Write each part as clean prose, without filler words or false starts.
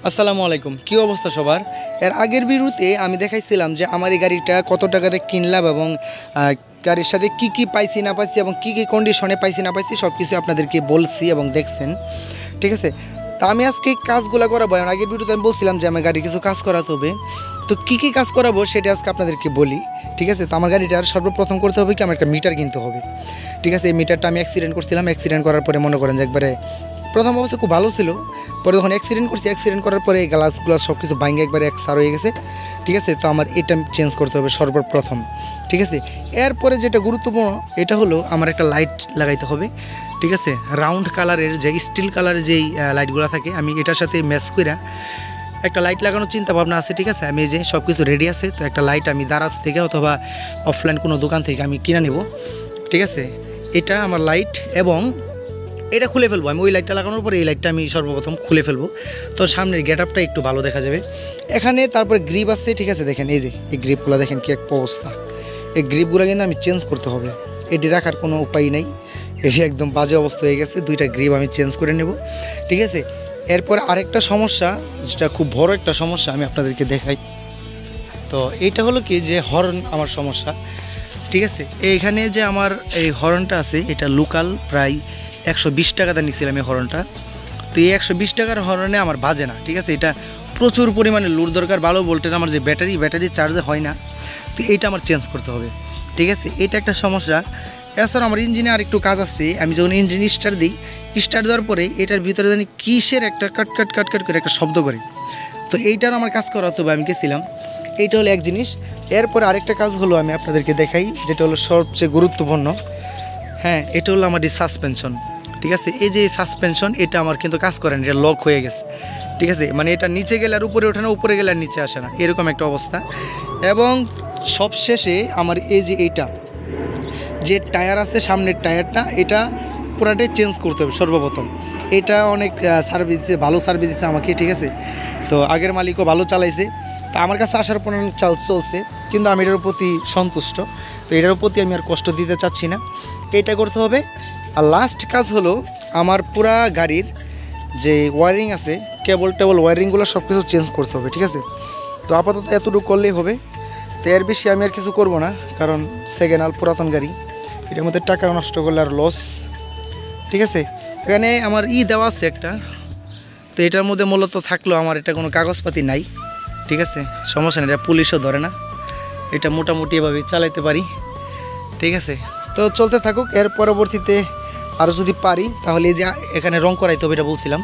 আসসালামু আলাইকুম, কী অবস্থা সবার? এর আগের ভিডিওতে আমি দেখাইছিলাম যে আমার এই গাড়িটা কত টাকাতে কিনলাম এবং গাড়ির সাথে কি কি পাইছি না পাইছি এবং কি কি কন্ডিশনে পাইছি না পাইছি সব কিছু আপনাদেরকে বলছি এবং দেখছেন, ঠিক আছে। তা আমি আজকে কাজগুলো করাবো। আগের ভিডিওতে আমি বলছিলাম যে আমার গাড়ি কিছু কাজ করাতে হবে, তো কী কী কাজ করাবো সেটা আজকে আপনাদেরকে বলি, ঠিক আছে। তো আমার গাড়িটার সর্বপ্রথম করতে হবে কি, আমার একটা মিটার কিনতে হবে, ঠিক আছে। এই মিটারটা আমি অ্যাক্সিডেন্ট করছিলাম, অ্যাক্সিডেন্ট করার পরে মনে করেন যে একবারে প্রথম অবস্থা খুব ভালো ছিল, পরে যখন অ্যাক্সিডেন্ট করছি, অ্যাক্সিডেন্ট করার পরে এই গ্লাসগুলো সব কিছু ভাঙে একবারে একসার হয়ে গেছে, ঠিক আছে। তো আমার এটা চেঞ্জ করতে হবে সর্বপ্রথম, ঠিক আছে। এরপরে যেটা গুরুত্বপূর্ণ এটা হলো আমার একটা লাইট লাগাইতে হবে, ঠিক আছে। রাউন্ড কালারের যে স্টিল কালারের যেই লাইটগুলো থাকে, আমি এটার সাথে ম্যাচ করে একটা লাইট লাগানোর চিন্তা ভাবনা আছে, ঠিক আছে। আমি এই যে সব কিছু রেডি আছে, তো একটা লাইট আমি দারাজ থেকে অথবা অফলাইন কোনো দোকান থেকে আমি কিনে নেব, ঠিক আছে। এটা আমার লাইট এবং এটা খুলে ফেলবো আমি। ওই লাইটটা লাগানোর পরে এই লাইটটা আমি সর্বপ্রথম খুলে ফেলবো, তো সামনের গেট আপটা একটু ভালো দেখা যাবে এখানে। তারপরে গ্রিপ আছে, ঠিক আছে। দেখেন এই যে এই গ্রিপগুলো দেখেন কি এক অবস্থা। এই গ্রিপগুলো কিন্তু আমি চেঞ্জ করতে হবে, এটি রাখার কোনো উপায় নেই, এটি একদম বাজে অবস্থা হয়ে গেছে। দুইটা গ্রিপ আমি চেঞ্জ করে নেব, ঠিক আছে। এরপর আরেকটা সমস্যা, যেটা খুব বড় একটা সমস্যা, আমি আপনাদেরকে দেখাই। তো এইটা হলো কি যে হর্ন আমার সমস্যা, ঠিক আছে। এইখানে যে আমার এই হর্নটা আছে এটা লোকাল প্রায় 120 টাকাতে নিয়েছিলাম এই হর্নটা। তো এই 120 টাকার হর্নে আমার বাজে না, ঠিক আছে। এটা প্রচুর পরিমাণে লোড দরকার, ভালো ভোল্টেজ। আমার যে ব্যাটারি চার্জে হয় না, তো এইটা আমার চেঞ্জ করতে হবে, ঠিক আছে। এটা একটা সমস্যা। এছাড়া আমার ইঞ্জিনে আর একটু কাজ আছে। আমি যখন ইঞ্জিন স্টার্ট দেওয়ার পরে এটার ভিতরে জানি কিসের একটা কাট কাট কাট কাট করে একটা শব্দ করে, তো এইটার আমার কাজ করাতে হবে। আমি গেছিলাম, এইটা হলো এক জিনিস। এরপরে আরেকটা কাজ হলো আমি আপনাদেরকে দেখাই, যেটা হলো সবচেয়ে গুরুত্বপূর্ণ। হ্যাঁ, এটা হলো আমার সাসপেনশন, ঠিক আছে। এই যে সাসপেনশন, এটা আমার কিন্তু কাজ করে না, এটা লক হয়ে গেছে, ঠিক আছে। মানে এটা নিচে গেলে আর উপরে ওঠে না, উপরে গেলে আর নিচে আসে না, এরকম একটা অবস্থা। এবং সবশেষে আমার এই যে এইটা যে টায়ার আছে, সামনের টায়ারটা, এটা পুরাটাই চেঞ্জ করতে হবে সর্বপ্রথম। এটা অনেক সার্ভিস দিচ্ছে, ভালো সার্ভিস দিচ্ছে আমাকে, ঠিক আছে। তো আগের মালিকও ভালো চালাইছে, তো আমার কাছে আসার পর চলছে, কিন্তু আমি এটার প্রতি সন্তুষ্ট। তো এটার প্রতি আমি আর কষ্ট দিতে চাচ্ছি না, এটা করতে হবে। আর লাস্ট কাজ হলো আমার পুরা গাড়ির যে ওয়ারিং আছে, কেবল ওয়ারিংগুলো সব কিছু চেঞ্জ করতে হবে, ঠিক আছে। তো আপাতত এতটুকু করলেই হবে, তো এর বেশি আমি আর কিছু করব না, কারণ সেকেন্ড হ্যান্ড পুরাতন গাড়ি, এটার মধ্যে টাকা নষ্ট করলে আর লস, ঠিক আছে। এখানে আমার দেওয়া আছে একটা, তো এটার মধ্যে মূলত থাকলেও আমার এটা কোনো কাগজপাতি নাই, ঠিক আছে। সমস্যা নেই, এটা পুলিশও ধরে না, এটা মোটামুটি এভাবে চালাইতে পারি, ঠিক আছে। তো চলতে থাকুক। এর পরবর্তীতে আরও যদি পারি তাহলে এই যে এখানে রং করাইতে হবে, এটা বলছিলাম,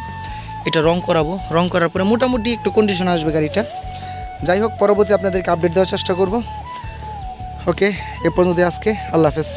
এটা রং করাবো। রং করার পরে মোটামুটি একটু কন্ডিশন আসবে গাড়িটা। যাই হোক, পরবর্তী আপনাদেরকে আপডেট দেওয়ার চেষ্টা করব। ওকে, এ পর্যন্ত আজকে আল্লাহ হাফেজ।